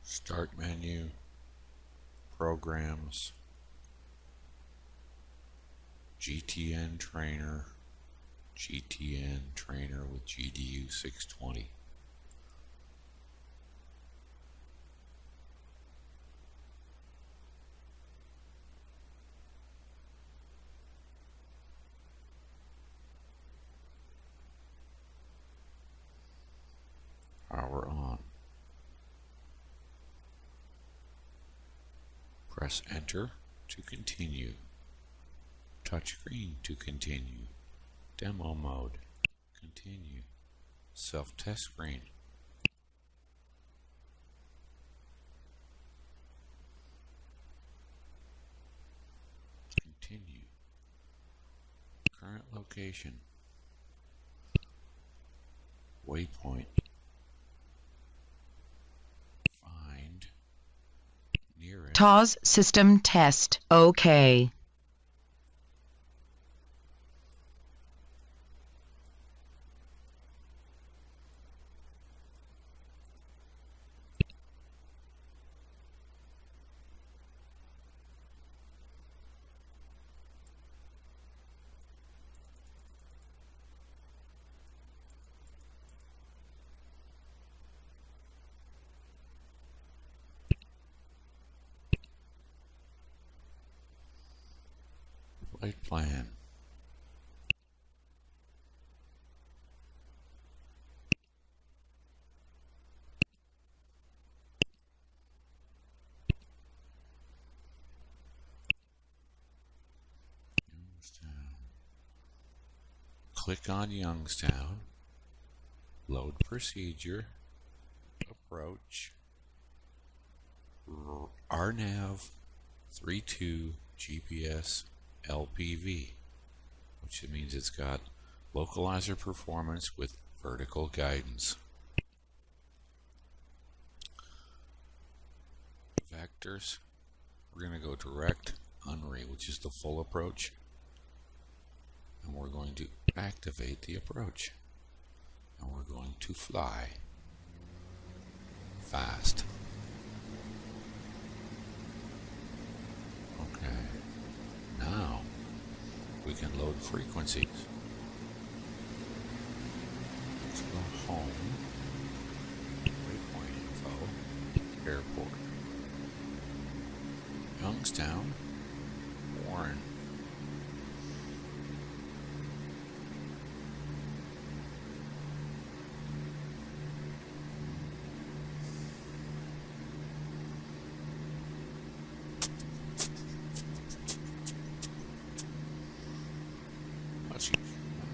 Start menu, Programs, GTN Trainer with GDU 620. Power on. Press Enter to continue. Touchscreen to continue. Demo mode. Continue. Self-test screen. Continue. Current location. Waypoint. Find nearest. TAWS system test. OK. Flight plan. Youngstown. Click on Youngstown. Load procedure. Approach. RNAV 32 GPS LPV, which means it's got localizer performance with vertical guidance. Vectors, we're going to go direct unre, which is the full approach, and we're going to activate the approach, and we're going to fly fast. Okay, now we can load frequencies. Let's go home, waypoint info, airport, Youngstown, Warren.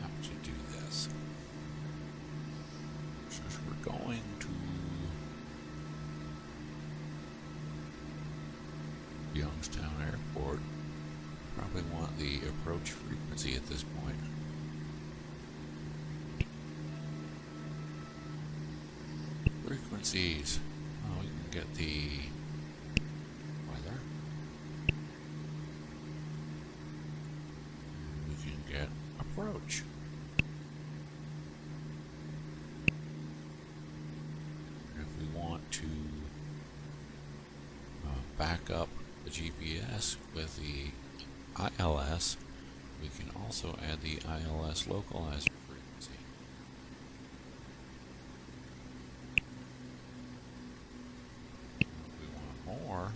How would you do this? Since we're going to Youngstown Airport, probably want the approach frequency at this point. Frequencies. Oh, we can get the weather. We can get approach. If we want to back up the GPS with the ILS, we can also add the ILS localizer frequency. If we want more,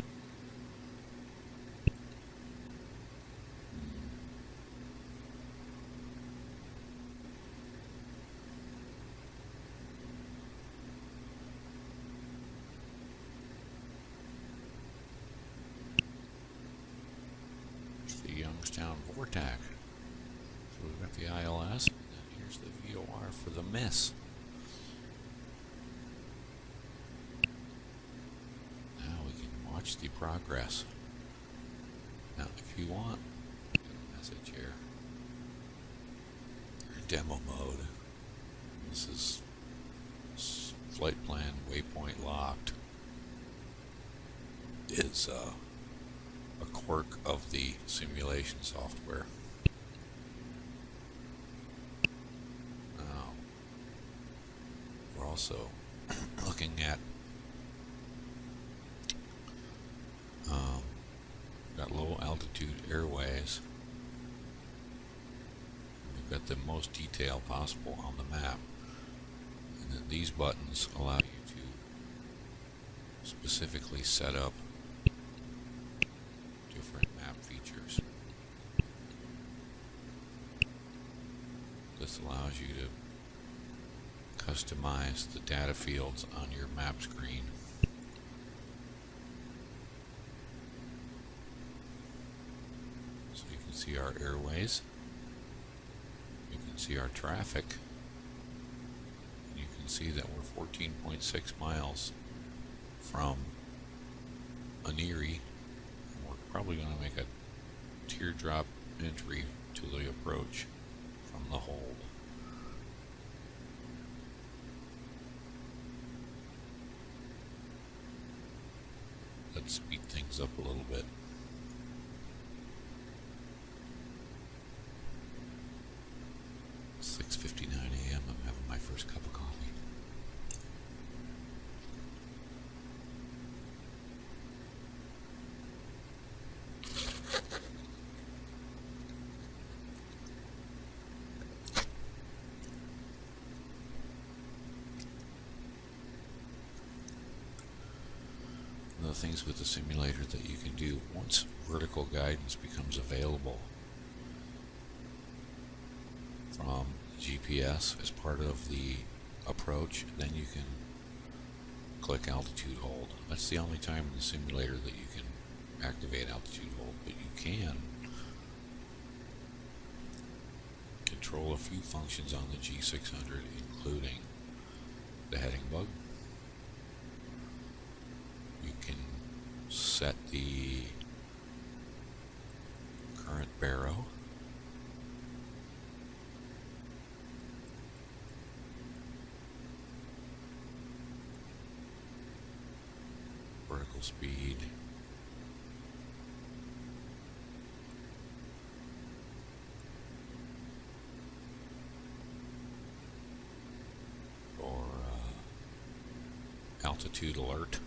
the Youngstown Vortac. So we've got the ILS, and then here's the VOR for the miss. Now we can watch the progress. Now if you want, message here, demo mode. This is flight plan waypoint locked. Is a quirk of the simulation software. Now, we're also looking at We've got low altitude airways. We've got the most detail possible on the map. And then these buttons allow you to specifically set up different map features. This allows you to customize the data fields on your map screen. So you can see our airways, you can see our traffic, and you can see that we're 14.6 miles from Aniri, and we're probably going to make a teardrop entry to the approach from the hold. Let's speed things up a little bit. It's 6:59 a.m. I'm having my first cup of coffee. One of the things with the simulator that you can do once vertical guidance becomes available from GPS as part of the approach, then you can click altitude hold. That's the only time in the simulator that you can activate altitude hold, but you can control a few functions on the G600, including the heading bug. You can set the current baro. Vertical speed. Or altitude alert.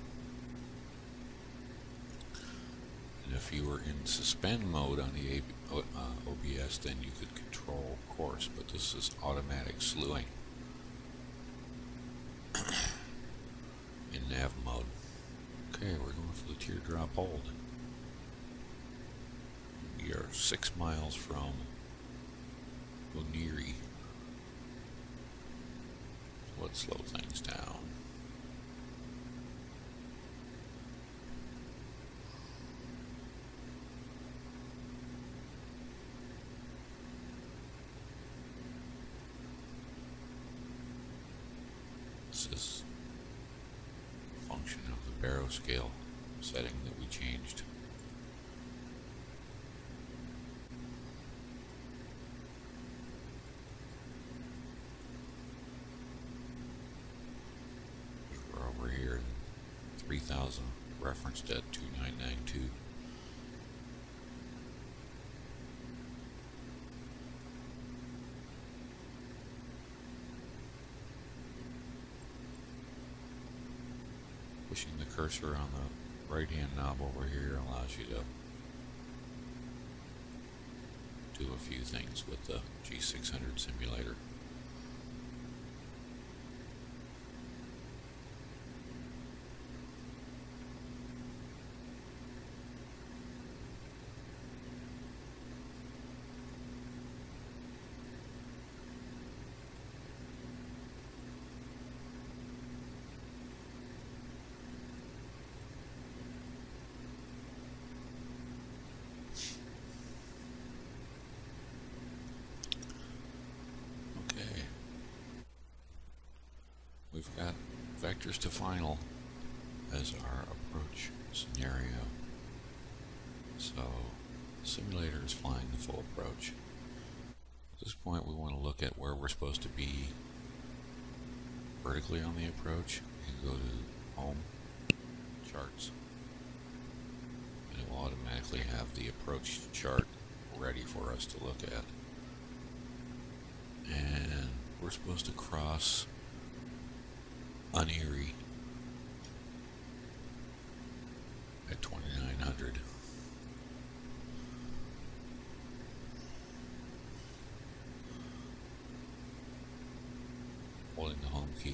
And if you were in suspend mode on the OBS, then you could control course, but this is automatic slewing in nav mode. Okay, we're going for the teardrop hold. We are 6 miles from Oniri. So let's slow things down. This is a function of the baro scale setting that we changed. We're over here, 3000 referenced at 2992. Pushing the cursor on the right hand knob over here allows you to do a few things with the G600 simulator. We've got vectors to final as our approach scenario. So the simulator is flying the full approach. At this point we want to look at where we're supposed to be vertically on the approach. You can go to Home, Charts, and it will automatically have the approach chart ready for us to look at. And we're supposed to cross Aniri at 2900.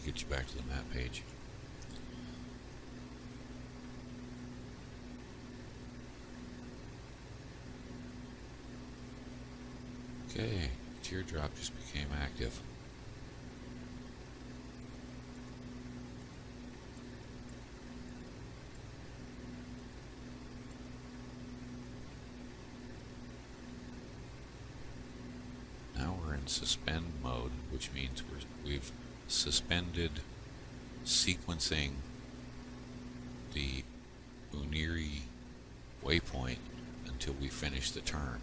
get you back to the map page. Okay, teardrop just became active. Now we're in suspend mode, which means we've suspended sequencing the Uniri waypoint until we finish the turn.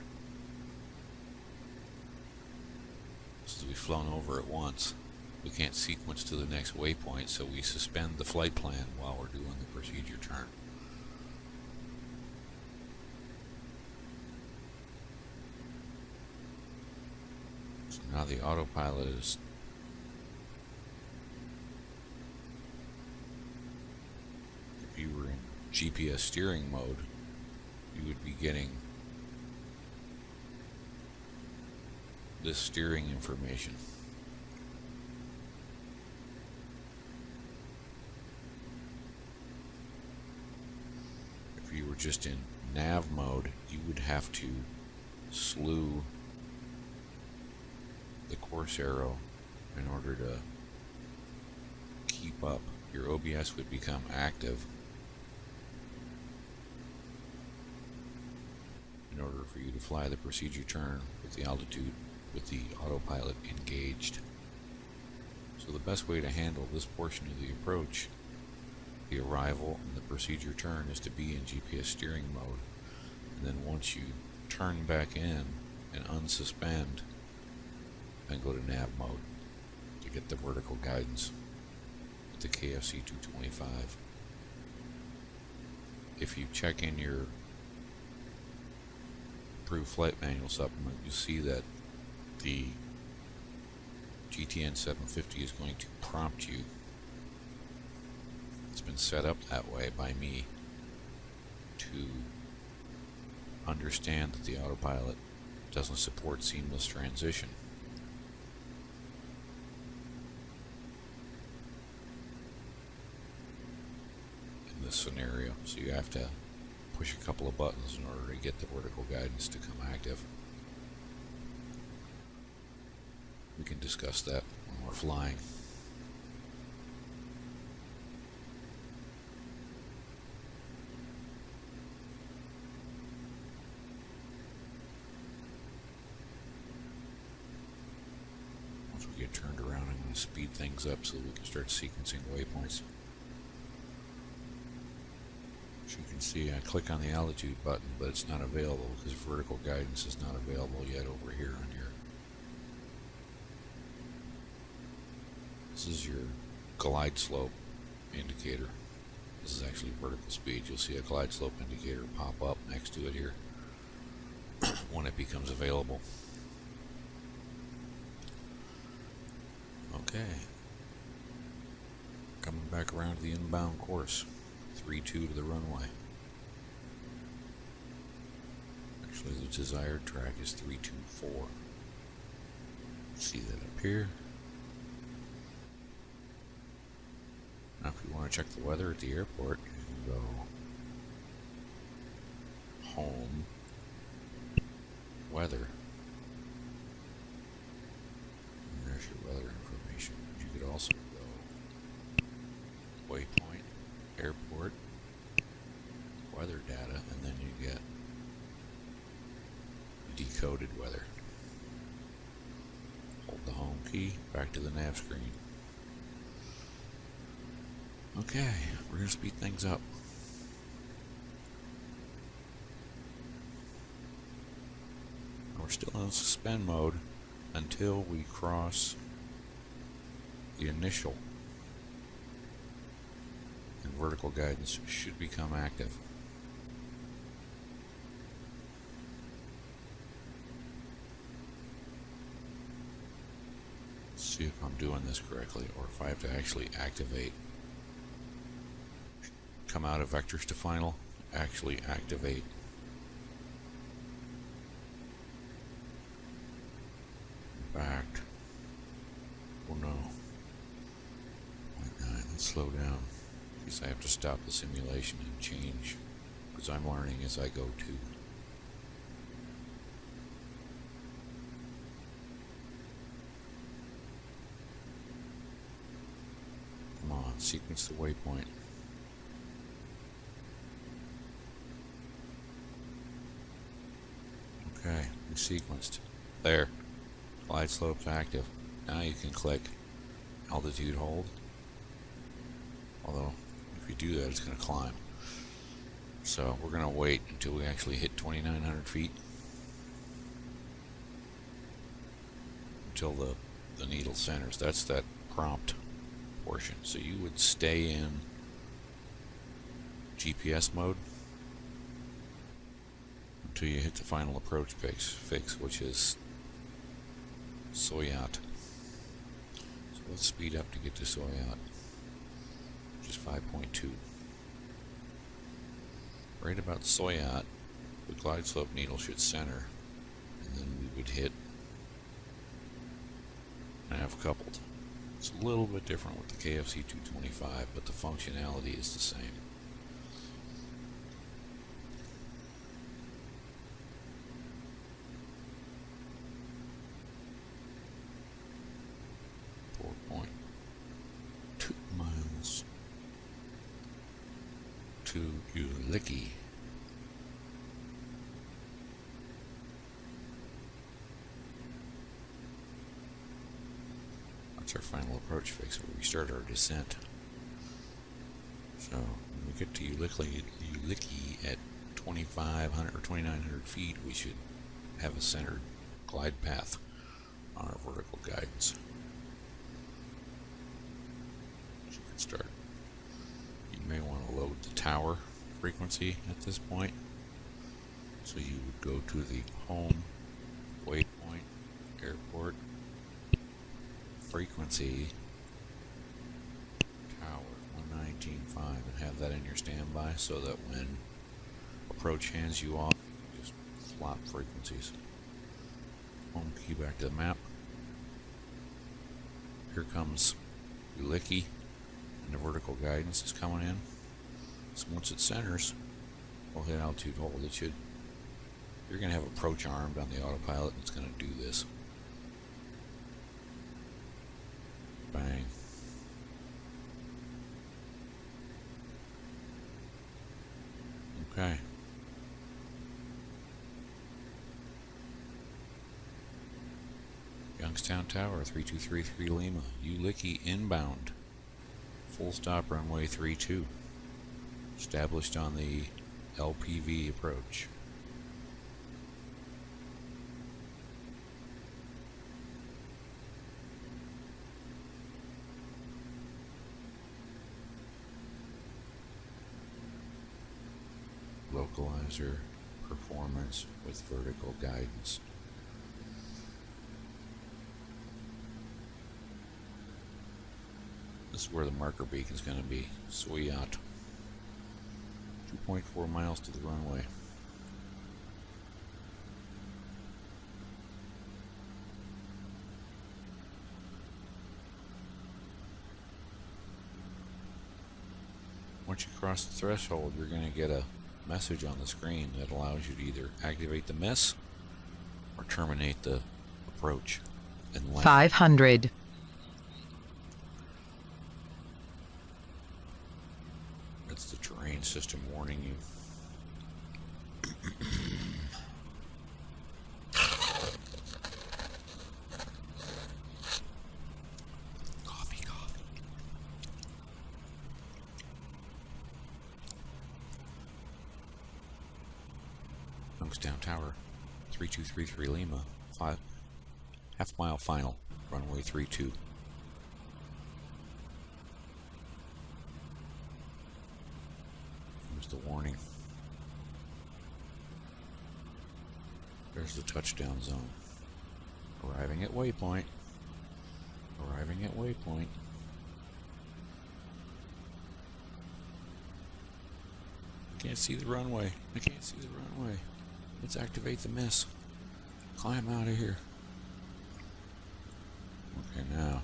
Since we've flown over it once, we can't sequence to the next waypoint, so we suspend the flight plan while we're doing the procedure turn. So now the autopilot is if you were in GPS steering mode, you would be getting this steering information. If you were just in nav mode, you would have to slew the course arrow in order to keep up. Your OBS would become active in order for you to fly the procedure turn with the altitude, with the autopilot engaged. So the best way to handle this portion of the approach, the arrival and the procedure turn, is to be in GPS steering mode. And then once you turn back in and unsuspend, then go to nav mode to get the vertical guidance with the KFC 225. If you check in your approved flight manual supplement, you see that the GTN 750 is going to prompt you. It's been set up that way by me to understand that the autopilot doesn't support seamless transition. In this scenario, so you have to push a couple of buttons in order to get the vertical guidance to come active. We can discuss that when we're flying. Once we get turned around, I'm going to speed things up so that we can start sequencing waypoints. As you can see, I click on the altitude button, but it's not available because vertical guidance is not available yet over here on your. This is your glide slope indicator. This is actually vertical speed. You'll see a glide slope indicator pop up next to it here when it becomes available. Okay. Coming back around to the inbound course. 3-2 to the runway. Actually, the desired track is 324. See that up here. Now, if you want to check the weather at the airport, you can go home, weather, and there's your weather information. You could also go waypoint, airport, weather data, and then you get decoded weather. Hold the home key, back to the nav screen. Okay, we're going to speed things up. We're still in suspend mode until we cross the initial, and vertical guidance should become active. Let's see if I'm doing this correctly, or if I have to actually activate. Come out of vectors to final, actually activate. In fact, oh no. slow down because I have to stop the simulation and change because I'm learning as I go too. Come on, sequence the waypoint. Okay, we sequenced. There. Glide slope's active. Now you can click altitude hold. Although, if you do that, it's going to climb. So, we're going to wait until we actually hit 2,900 feet. Until the needle centers. That's that prompt portion. So, you would stay in GPS mode until you hit the final approach fix, which is Soyot. So let's speed up to get to Soyot, which is 5.2. Right about Soyot, the glide slope needle should center, and then we would hit nav coupled. It's a little bit different with the KFC 225, but the functionality is the same. To Ulicky. That's our final approach fix where we start our descent. So when we get to Ulicky at 2,500 or 2,900 feet, we should have a centered glide path on our vertical guidance. So we can start. You may want to load the tower frequency at this point. So you would go to the home waypoint airport frequency tower 119.5 and have that in your standby so that when approach hands you off, you just flop frequencies. Home key back to the map. Here comes Ulicky. And the vertical guidance is coming in. So once it centers, we'll hit altitude hold. It should. You're going to have approach armed on the autopilot, and it's going to do this. Bang. Okay. Youngstown Tower, 3233 Lima. Ulicky inbound. Full stop runway 32. Established on the LPV approach. Localizer performance with vertical guidance. This is where the marker beacon is going to be. Soyot. 2.4 miles to the runway. Once you cross the threshold, you're going to get a message on the screen that allows you to either activate the miss or terminate the approach and land. 500. That's the terrain system warning you. Coffee. Youngstown Tower, 3233 Lima, 5 half mile final, runway 32. The warning. There's the touchdown zone. Arriving at waypoint. Arriving at waypoint. I can't see the runway. I can't see the runway. Let's activate the miss. Climb out of here. Okay, now.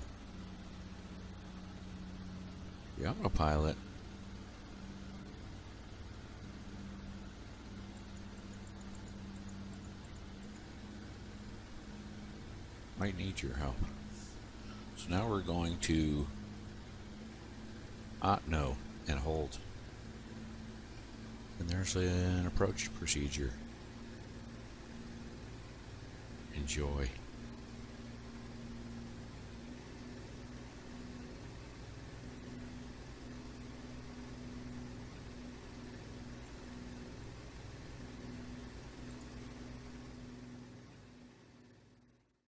the autopilot. Might need your help. So now we're going to no and hold. And there's an approach procedure. Enjoy.